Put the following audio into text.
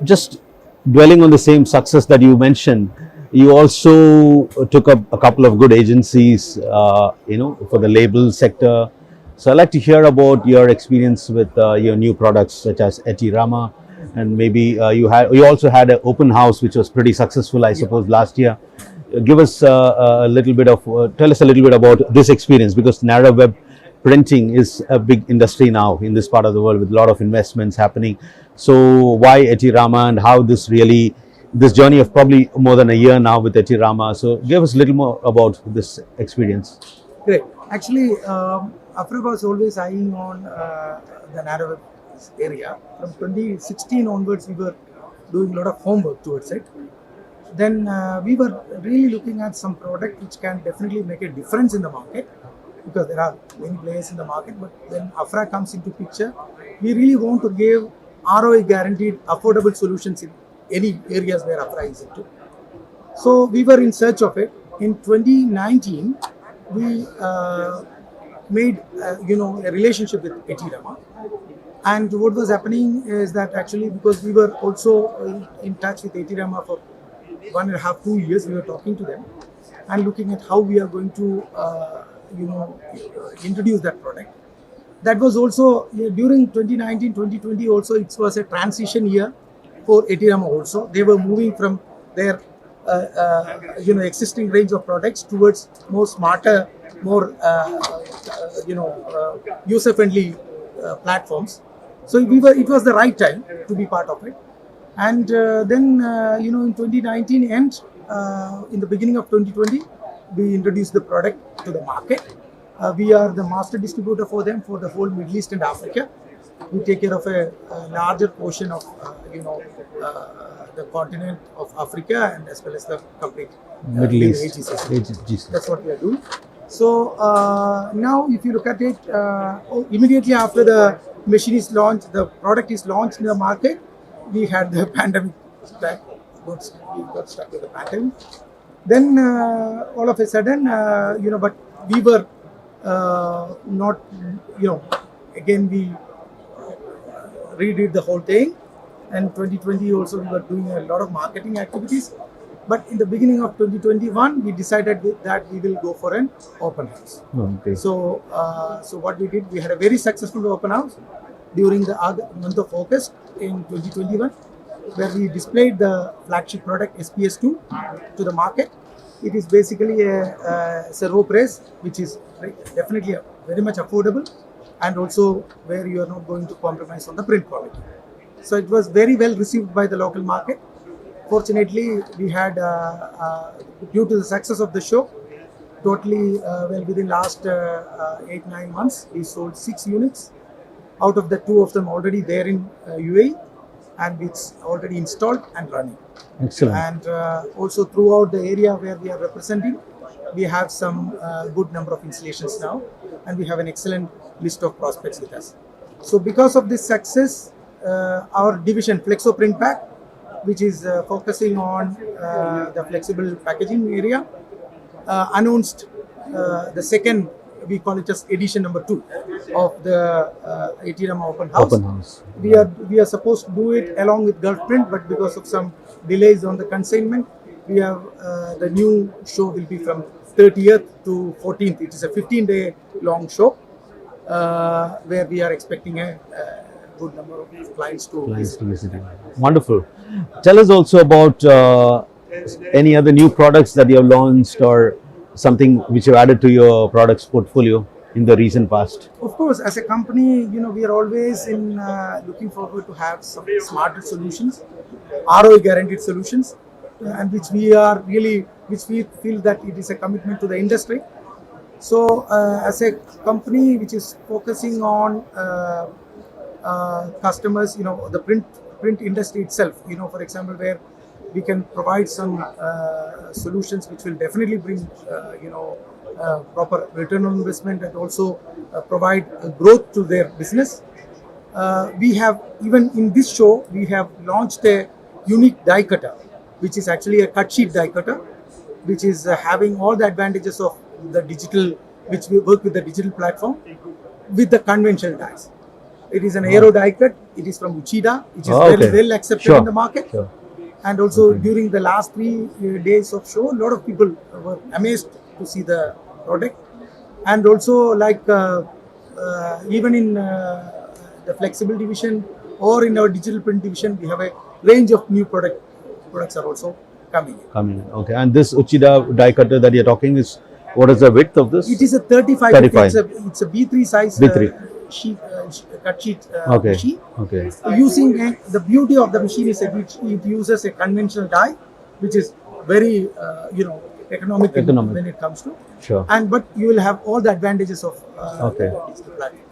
Just dwelling on the same success that you mentioned, you also took up a couple of good agencies, for the label sector. So I'd like to hear about your experience with your new products such as Etirama, and maybe you also had an open house which was pretty successful, I suppose, last year. Give us a little bit of tell us a little bit about this experience, because narrow web printing is a big industry now in this part of the world with a lot of investments happening. So why Etirama, and how this journey of probably more than a year now with Etirama. So give us a little more about this experience. Great. Actually, Afra was always eyeing on the narrow web area. From 2016 onwards, we were doing a lot of homework towards it. Then we were really looking at some product which can definitely make a difference in the market, because there are many players in the market. But when Afra comes into picture, we really want to give ROI guaranteed affordable solutions in any areas where Afra is into. So we were in search of it. In 2019, we made a relationship with Etirama. And what was happening is that actually, because we were also in touch with Etirama for 1.5 to 2 years, we were talking to them and looking at how we are going to introduce that product. That was also during 2019, 2020 also, it was a transition year for Etirama also. They were moving from their existing range of products towards more smarter, more user-friendly platforms. So it was the right time to be part of it. And then in 2019 end, in the beginning of 2020, we introduced the product to the market. We are the master distributor for them for the whole Middle East and Africa. We take care of a larger portion of the continent of Africa, and as well as the complete Middle East. HGCC. That's what we are doing. So now if you look at it, immediately after the machine is launched, the product is launched in the market, we had the pandemic strike. We got stuck with the pandemic. Then all of a sudden, but we were not, again we redid the whole thing. And 2020 also we were doing a lot of marketing activities. But in the beginning of 2021, we decided that we will go for an open house. Okay. So what we did, we had a very successful open house during the month of August in 2021, where we displayed the flagship product SPS2 to the market. It is basically a servo press, which is definitely very much affordable, and also where you are not going to compromise on the print quality. So it was very well received by the local market. Fortunately, we had, due to the success of the show, totally within last 8-9 months, we sold 6 units. Out of the 2 of them already there in UAE, and it's already installed and running. Excellent. And also throughout the area where we are representing, we have some good number of installations now, and we have an excellent list of prospects with us. So because of this success, our division Flexo Print Pack, which is focusing on the flexible packaging area, announced the second, we call it as edition number 2 of the Etirama Open House. We are supposed to do it along with Gulf Print, but because of some delays on the consignment, we have the new show will be from 30th to 14th. It is a 15-day long show where we are expecting a good number of clients to visit. Wonderful. Tell us also about any other new products that you have launched, or something which you have added to your products portfolio in the recent past. Of course, as a company, we are always in looking forward to have some smarter solutions, ROI guaranteed solutions, and which we feel that it is a commitment to the industry. So as a company which is focusing on customers, the print industry itself, for example, where we can provide some solutions which will definitely bring proper return on investment, and also provide growth to their business. We have, even in this show, we have launched a unique die cutter, which is actually a cut sheet die cutter, which is having all the advantages of the digital, which we work with the digital platform. with the conventional dies. It is an aero die cut. It is from Uchida, which is Oh, very okay. well accepted Sure. in the market. Sure. And also during the last 3 days of show, a lot of people were amazed to see the product. And also even in the flexible division or in our digital print division, we have a range of new products are also coming in. Coming in. Okay. And this Uchida die cutter that you're talking is, what is the width of this? It is a 35. 35. It's a B3 size B3. cut sheet Okay. machine. Okay. Using the beauty of the machine is that it uses a conventional die, which is very economical Economic. when it comes to. Sure. But you will have all the advantages of Okay. digital platform.